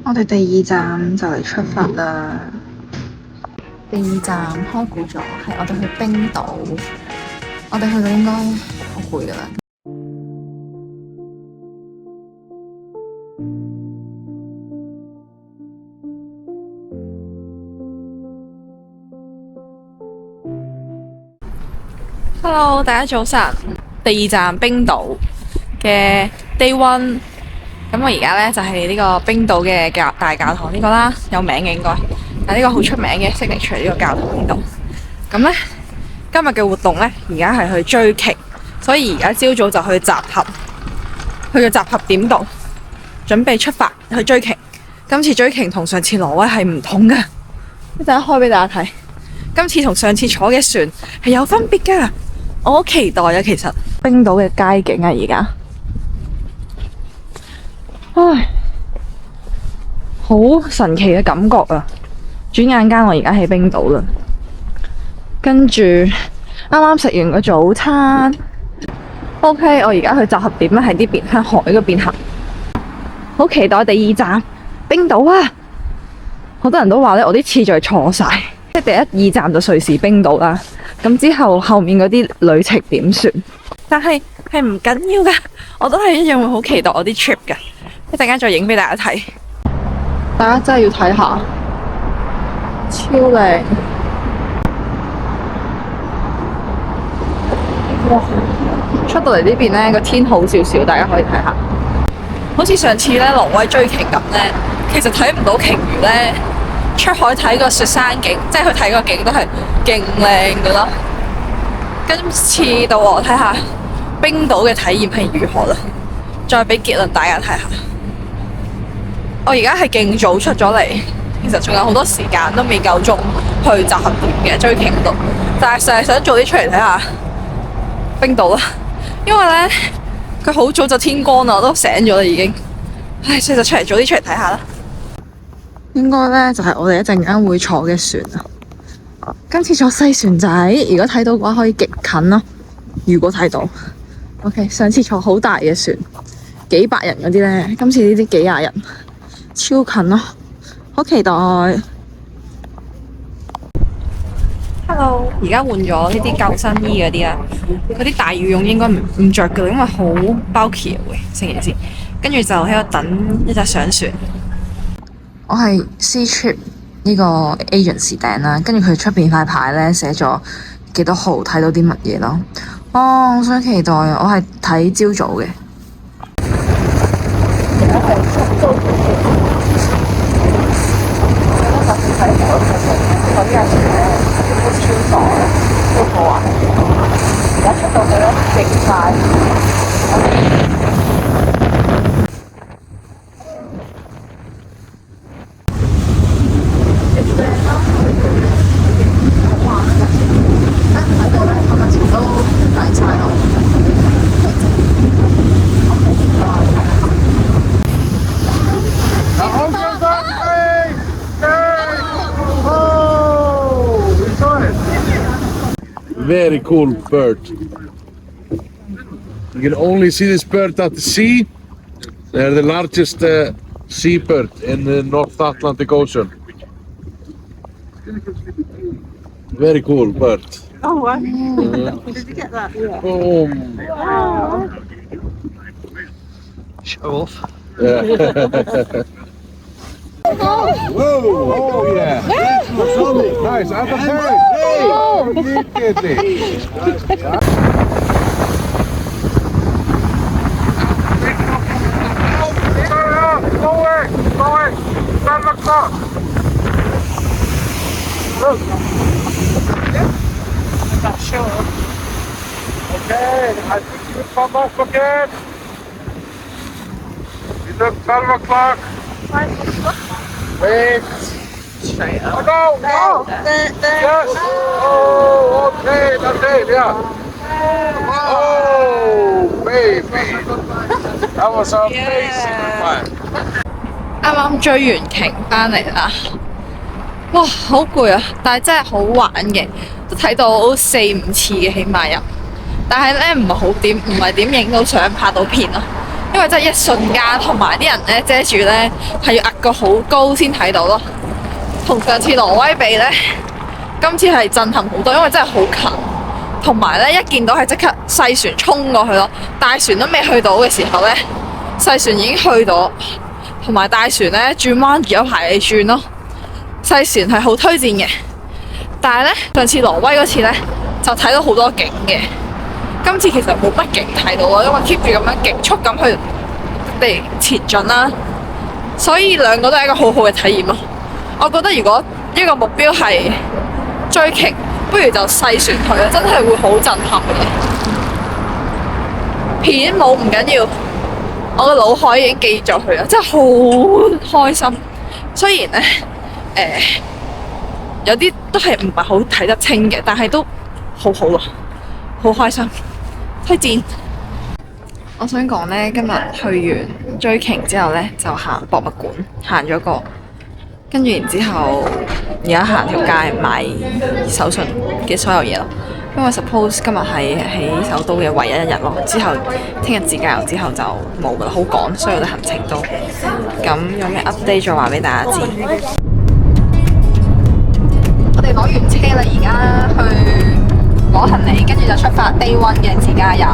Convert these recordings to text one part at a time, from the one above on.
我哋第2站就嚟出發啦。第2站開估咗，係我哋去冰島。我哋去到應該好攰噶啦。Hello， 大家早晨。第2站冰島嘅 Day One。咁我而家咧就係呢個冰島嘅大教堂呢個啦，有名嘅應該，但係呢個好出名嘅signature呢個教堂呢度。咁咧今日嘅活動咧，而家係去追鯨，所以而家朝早就去集合，去個集合點度，準備出發去追鯨。今次追鯨同上次挪威係唔同嘅，一陣間開俾大家睇。今次同上次坐嘅船係有分別噶，我好期待啊！其實冰島嘅街景啊，而家。唉，好神奇嘅感覺啊！轉眼間我而家喺冰島啦，跟住啱啱食完個早餐。OK， 我而家去集合點咧，喺呢邊向海嗰邊行。好期待第2站冰島啊！好多人都話咧，我啲次序錯晒，即係第1、2站就瑞士冰島啦。咁之後後面嗰啲旅程點算？但係唔緊要噶，我都係一樣會好期待我啲 trip 噶。一陣間再影俾大家睇，大家真係要睇下，超靚！哇！出到嚟呢邊呢個天好少少，大家可以睇下。好似上次咧挪威追鯨咁咧，其實睇唔到鯨魚咧，出海睇個雪山景，即係去睇個景都係勁靚噶咯。今次到我睇下冰島嘅體驗係如何啦，再俾結論大家睇下。我而家係勁早出咗嚟，其實仲有好多時間都未夠鐘去集合點嘅追鯨度，但係成日想早啲出嚟睇下冰島啦，因為咧佢好早就天光啦，我都醒咗啦已經，唉，所以就早啲出嚟睇下啦。應該咧就係我哋一陣間會坐嘅船啊，今次坐細船仔，如果睇到嘅話可以極近咯，如果睇到。OK， 上次坐好大嘅船，幾百人嗰啲咧，今次呢啲幾廿人。超近咯，好期待。Hello， 而家換咗呢啲救生衣嗰啲啦，嗰啲大羽絨應該唔着噶，因為好 bulky 會成件事。跟住就喺度等一隻上船。我係 Sea Trip 呢個 agency 訂啦，跟住佢出邊塊牌咧寫咗幾多號，睇到啲乜嘢咯。哦，我想期待啊！我係睇朝早嘅。嗰啲人都超爽，都好玩。而家出到去咧，勁快。Very cool bird. You can only see this bird at the sea. They're the largest seabird in the North Atlantic Ocean. Very cool bird. Oh, wow. Did you get that? Yeah. Boom. Oh. Show off. Yeah. Whoa! Oh yeah! Nice, out of bird! Hey! Look at it! Forward! Forward! 7 o'clock! Look! I'm not sure. Okay, I think you come off again. You look 12 o'clock. Wait. Straight up. Oh no! No! There. Yes! Oh, okay, that's it, yeah. Oh, baby! That was amazing fun. 啱啱追完鯨翻嚟啦，哇，好攰啊！但係真係好玩嘅，都睇到4、5次嘅起碼有。但係咧唔係點影到相拍到片咯，因為真係一瞬間，同埋啲人咧遮住咧係要壓個好高先睇到咯。同上次挪威比咧，今次係震撼好多，因為真係好近，同埋咧一見到係即刻細船衝過去咯，大船都未去到嘅時候咧，細船已經去到，同埋大船咧轉彎有排你轉咯，細船係好推薦嘅。但係咧上次挪威嗰次咧就睇到好多景嘅，今次其實冇乜景睇到咯，因為 keep 住咁樣極速咁去地前進啦，所以兩個都係一個好好嘅體驗咯。我覺得如果一個目標係追鯨，不如就細船去啦，真係會好震撼嘅。片冇唔緊要，我個腦海已經記咗佢啦，真係好開心。雖然咧有啲都係唔係好睇得清嘅，但係都好好咯，好開心，推薦。我想講呢，今日去完追鯨之後呢，就行博物館，行咗個，跟住然之後而家行條街買手信嘅所有嘢咯。因為 suppose 今日係喺首都嘅唯一一日咯，之後聽日自駕遊之後就冇啦，好趕，所有嘅行程都咁有咩 update 再話俾大家知。我哋攞完車啦，而家去攞行李，跟住就出發 Day 1嘅自駕遊。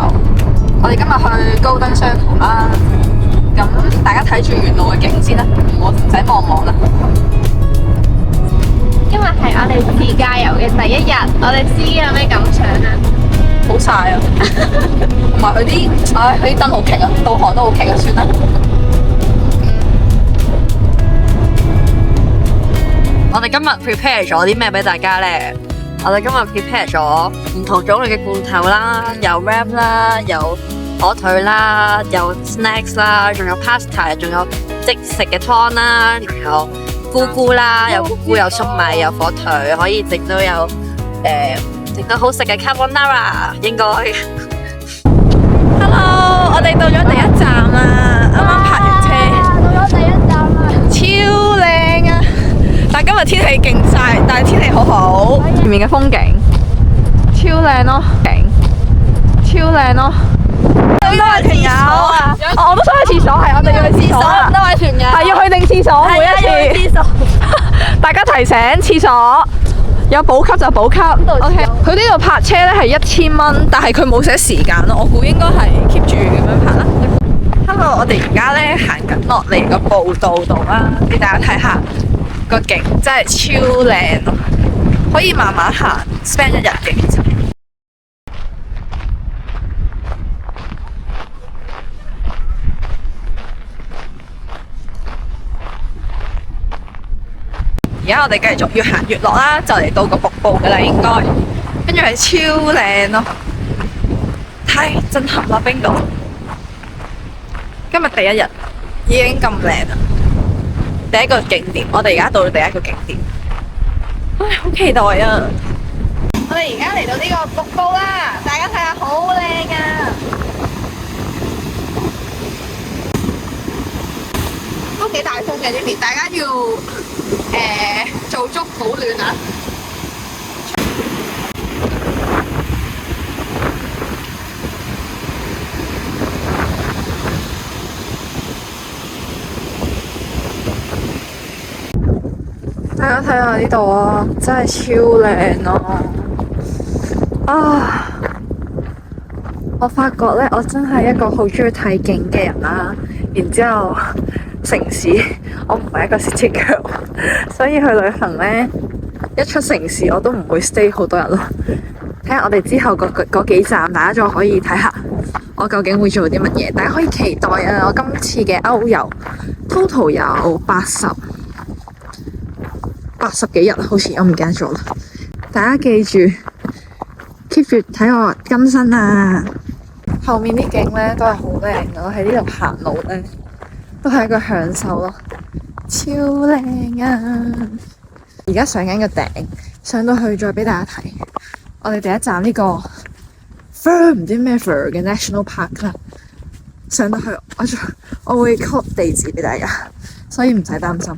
我哋今日去 Golden Circle 啦，咁大家睇住沿路嘅景先啦，唔使望啦。今日係我哋自駕遊嘅第一日，我哋知有咩感想啊？好曬啊！同埋佢啲燈好劇啊，導航都好劇啊，算啦。我哋今日 prepare 咗啲咩俾大家呢？我哋今日 prepare 咗唔同種類嘅罐頭啦，有 wrap 啦，有火腿啦，有 snacks 啦，仲有 pasta， 仲有即食嘅湯啦，仲有菇菇啦，有菇菇，有粟米，有火腿，可以整到有整到好食嘅 carbonara 應該。Hello， 我哋到咗第一站啦，啱啱泊完車，到咗第一站啦，超靚啊！但今日天氣勁曬，但係天氣好好，前面嘅風景超靚咯，超靚咯。咁多位團友啊！我都想去廁所，係我哋要去廁所啦。多位團友係要去定廁所，每一次。大家提醒廁所有補給就補給。OK， 佢呢度泊車咧係1000蚊，但係佢冇寫時間咯。我估應該係 keep 住咁樣泊啦。Hello， 我哋而家咧行緊落嚟個步道度啦，俾大家睇下個景，真係超靚咯，可以慢慢行 ，spend 一日嘅其實。而家我哋繼續越行越落啦，就嚟到個瀑布噶啦，應該，跟住係超靚咯，太震撼啦冰島！今日第一日已經咁靚啦，第一個景點，我哋而家到咗第一個景點，唉，好期待啊！我哋而家嚟到呢個瀑布啦，大家睇下好靚啊！都幾大風嘅呢邊，大家要做足保暖啊！大家睇下呢度啊，真係超靚咯！啊，我發覺咧，我真係一個好中意睇景嘅人啦。然之後，城市我唔係一個 city girl， 所以去旅行咧，一出城市我都唔會 stay 好多日咯。睇下我哋之後嗰幾站，大家再可以睇下我究竟會做啲乜嘢。大家可以期待啊！我今次嘅歐遊 total 有80幾日，好似我唔記得咗啦。大家記住 keep 住睇我更新啊！後面啲景咧都係好靚嘅，我喺呢度行路咧都係一個享受咯，超靚啊！而家上緊個頂，上到去再俾大家睇。我哋第一站呢個 Fur 唔知咩 Fur 嘅 National Park 啦，上到去我會 call 地址俾大家，所以唔使擔心。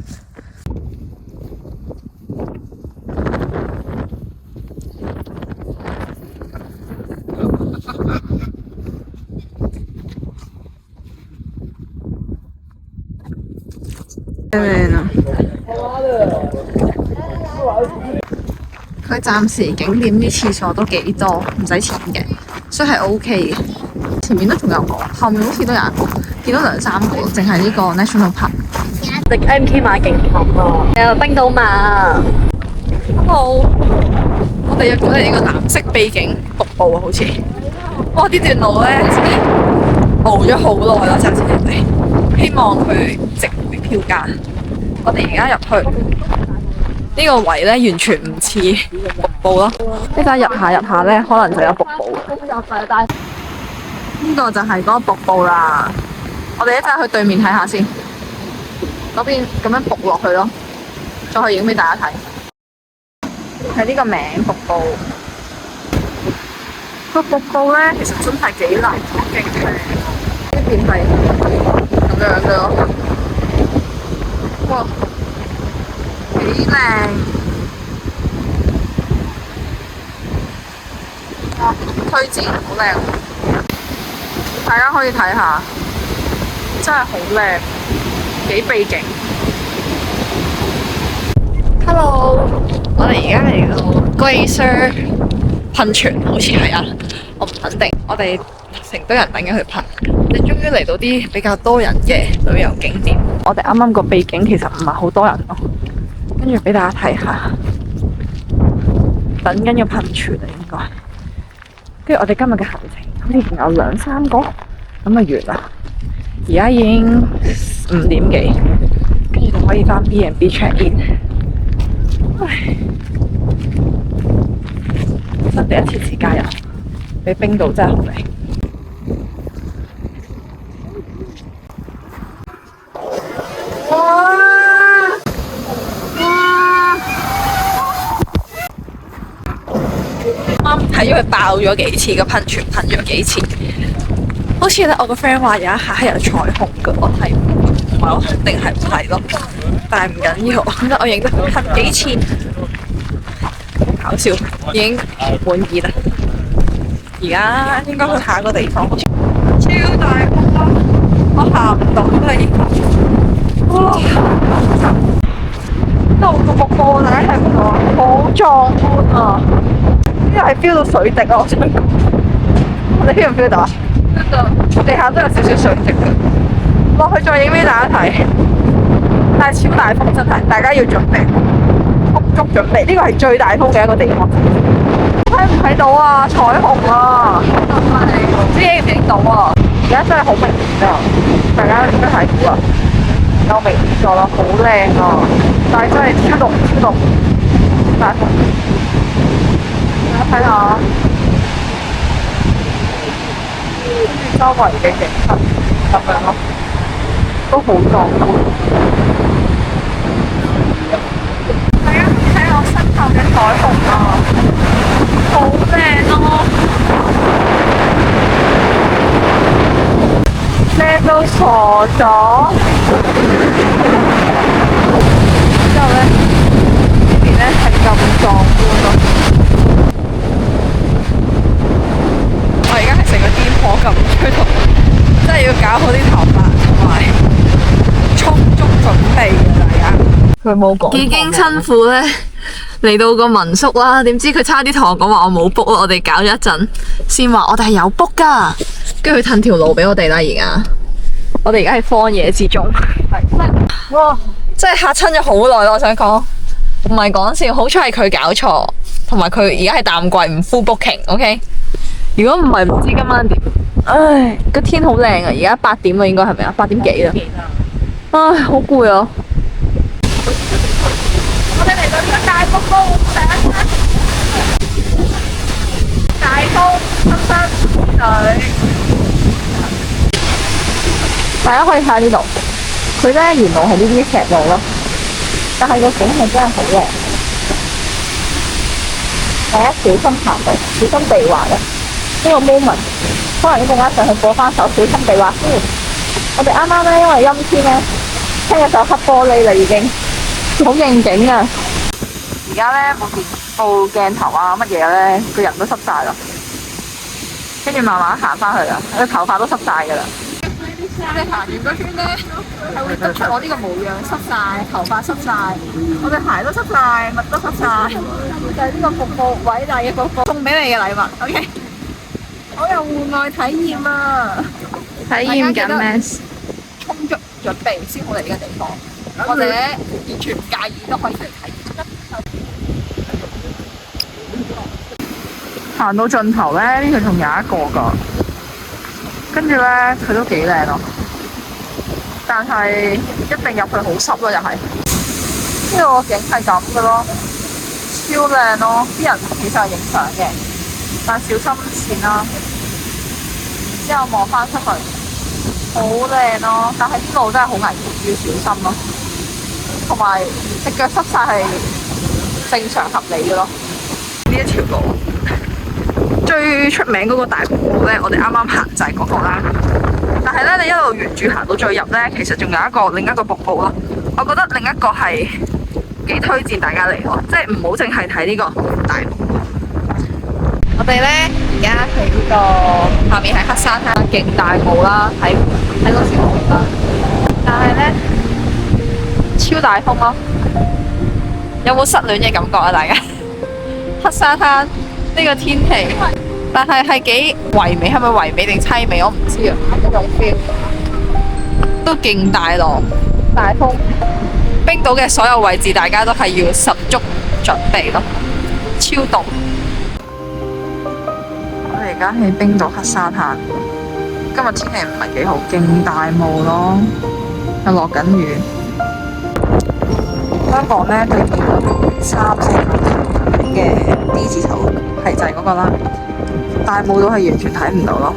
佢暫時景點啲廁所都幾多，唔使錢嘅，所以係 OK 嘅。前面都仲有個，後面好似都有一個，見到2、3個，淨係呢個 National Park。食 MK 馬勁甜啊！有冰島馬。Hello，我哋入咗嚟呢個藍色秘境瀑布啊，好似。哇！呢段路咧真係熬咗好耐啦，暫時入嚟。希望佢值回票價。我哋而家入去。呢個位咧完全唔似瀑布咯，依家入下咧，可能就有瀑布。呢個就係嗰個瀑布啦。我哋一陣去對面睇下先，嗰邊咁樣瀑落去咯，再去影俾大家睇。係呢個名瀑布。個瀑布咧其實真係幾難，好勁嘅。呢邊係咁樣嘅咯。哇！幾靚！哇，推薦好靚，大家可以睇下，真係好靚，幾秘境。Hello，我哋而家嚟到 Glacier 噴泉，好似係啊，我唔肯定。我哋成堆人等緊去噴，你終於嚟到啲比較多人嘅旅遊景點。我哋啱啱個秘境其實唔係好多人咯。跟住俾大家睇下，等緊個噴泉啊，應該。跟住我哋今日嘅行程好似仲有2、3個，咁就完啦。而家已經5點幾，跟住就可以返 B&B check in。唉，真第一次自駕遊，俾冰島真係好靚。睇咗佢爆咗幾次，個噴泉噴咗幾次，好似咧我個 friend 話有一下係有彩虹嘅，我睇唔係好肯定係唔係咯，但係唔緊要，我認得噴幾次，搞笑，已經滿意啦。而家應該去下一個地方，好似超大風啊！我行唔到嚟，哇！呢度個瀑布大家睇唔到啊，好壯觀啊！呢個係 feel 到水滴啊！我想講，你 feel 唔 feel 到啊？ feel 到，地下都有少少水滴嘅。落去再影俾大家睇，但係超大風真係，大家要準備，充足準備。呢個係最大風嘅一個地方。睇唔睇到啊？彩虹啊！唔知影唔影到啊？而家真係好明顯啊！大家應該睇到啊，有明顯咗啦，好靚啊！但係真係超凍，大風。大家睇下，跟住周圍嘅景色咁樣咯，都好壯觀。大家睇我身後嘅彩虹啊，好靚咯，靚到傻咗。之後咧，呢邊咧係咁壯觀咯。我而家係成個癲婆咁吹頭，真係要搞好啲頭髮同埋充足準備嘅大家。佢冇講幾經辛苦咧，嚟到個民宿啦，點知佢差啲同我講話我冇 book 咯，我哋搞咗一陣先話我哋係有 book 噶，跟住佢褪條路俾我哋啦。而家我哋而家喺荒野之中，哇！真係嚇親咗好耐咯，我想講，唔係講笑，好彩係佢搞錯，同埋佢而家係淡季唔 full booking，OK？如果唔係唔知今晚點，唉，個天好靚啊！而家8點啦，應該係咪啊？8點幾啦？唉，好攰啊！我哋嚟到呢個大瀑布第一間，大風濕濕水，大家可以睇下呢度，佢咧原來係呢啲石路咯，但係個景係真係好靚，大家小心行路，小心地滑啊！呢個 moment 可能一陣間上去播翻首小心地滑先。我哋啱啱咧因為陰天咧，聽咗首黑玻璃啦已經，好應景啊！而家咧部鏡頭啊乜嘢咧，個人都濕晒啦，跟住慢慢行翻去啦，個頭髮都濕晒噶啦。我哋行完個圈咧，係會督出我呢個模樣濕晒，頭髮濕晒，我對鞋都濕晒，襪都濕晒，就係呢個服務偉大嘅服務送俾你嘅禮物。OK， 好有戶外體驗啊！體驗緊咩？充足準備先好嚟呢個地方，或者完全唔介意都可以嚟體驗。行到盡頭咧，呢度仲有一個㗎，跟住咧佢都幾靚咯，但係一定入去好濕咯，又係呢個景係咁嘅咯，超靚咯，啲人其實係影相嘅，但小心線啦。之後望翻出去，好靚咯，但係啲路真係好危險，要小心咯。同埋隻腳濕晒係正常合理嘅咯。呢一條路最出名嗰個大瀑布咧，我哋啱啱行就係嗰個啦。但係咧，你一路沿住行到最入咧，其實仲有另一個瀑布咯。我覺得另一個係幾推薦大家嚟咯，即係唔好淨係睇呢個大瀑布。我哋咧而家去呢個下面係黑沙灘，勁大霧啦，喺嗰時我覺得，但係咧超大風咯。有冇失戀嘅感覺啊？大家黑沙灘呢個天氣，但係幾唯美，係咪唯美定凄美？我唔知啊，嗰種 feel 都勁大浪、大風。冰島嘅所有位置，大家都係要十足準備咯，超凍。我哋而家喺冰島黑沙灘，今日天氣唔係幾好，勁大霧咯，又落緊雨。香港咧對面3色嘅 D 字頭係就係嗰個啦，大霧到係完全睇唔到咯。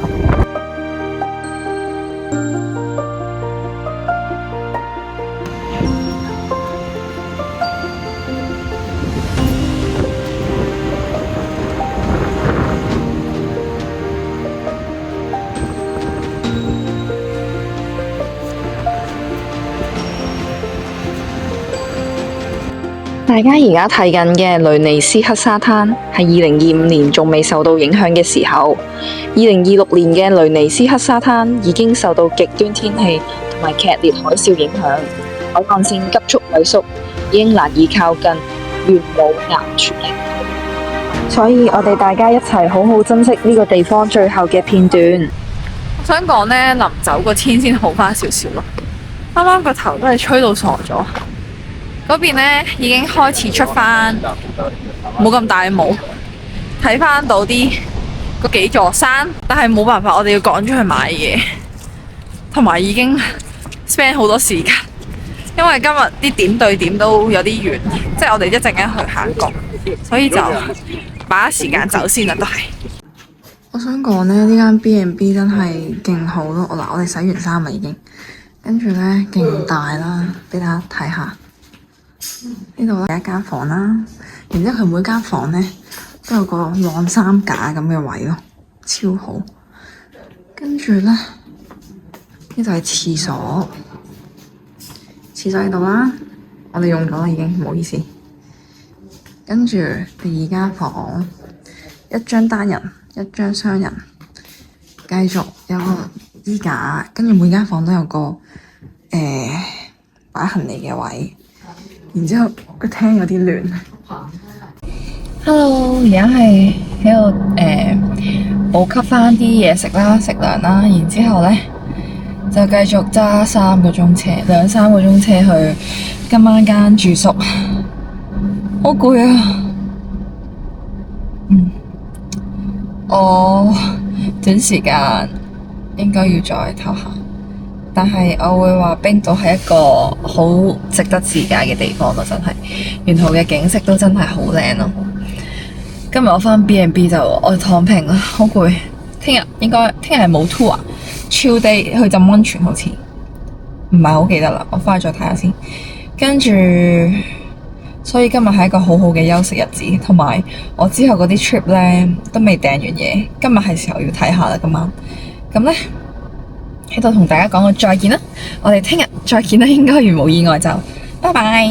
大家而家睇緊嘅雷尼斯黑沙灘係2025年仲未受到影響嘅時候，2026年嘅雷尼斯黑沙灘已經受到極端天氣同埋劇烈海嘯影響，海岸線急速萎縮，已經難以靠近，原無岩全領土。所以我哋大家一齊好好珍惜呢個地方最後嘅片段。我想講呢，臨走個天先好翻少少咯，啱啱個頭都係吹到傻咗。嗰邊咧已經開始出翻冇咁大霧，睇翻到嗰幾座山，但係冇辦法，我哋要趕出去買嘢，同埋已經 spend 好多時間，因為今日啲點對點都有啲遠，即係我哋一陣間去行過，所以就把握時間走先啦，都係。我想講咧，呢間 B&B 真係勁好咯。我哋洗完衫啦已經，跟住咧勁大啦，俾大家睇下。呢度咧有一間房啦，然之後佢每間房咧都有個晾衫架咁嘅位咯，超好。跟住咧呢度係廁所，廁所喺度啦，我哋用咗啦已經，唔好意思。跟住第二間房，一張單人，一張雙人，繼續有個衣架，跟住每間房都有個擺行李嘅位。然之後個廳有啲亂。Hello， 而家係喺度補給翻啲嘢食啦、食糧啦，然之後咧就繼續揸2-3個鐘車去今晚間住宿。好攰啊！我短時間應該要再唞下。但係我會話冰島係一個好值得自駕嘅地方咯，真係沿途嘅景色都真係好靚咯。今日我返 B&B 就我躺平啦，好攰。聽日係冇 tour，chill day 去浸溫泉好似，唔係好記得啦，我返去再睇下先。跟住，所以今日係一個好好嘅休息日子，同埋我之後嗰啲 trip 咧都未訂完嘢，今日係時候要睇下啦。今晚咁咧。喺度同大家講個再見啦，我哋聽日再見啦，應該如無意外就拜拜。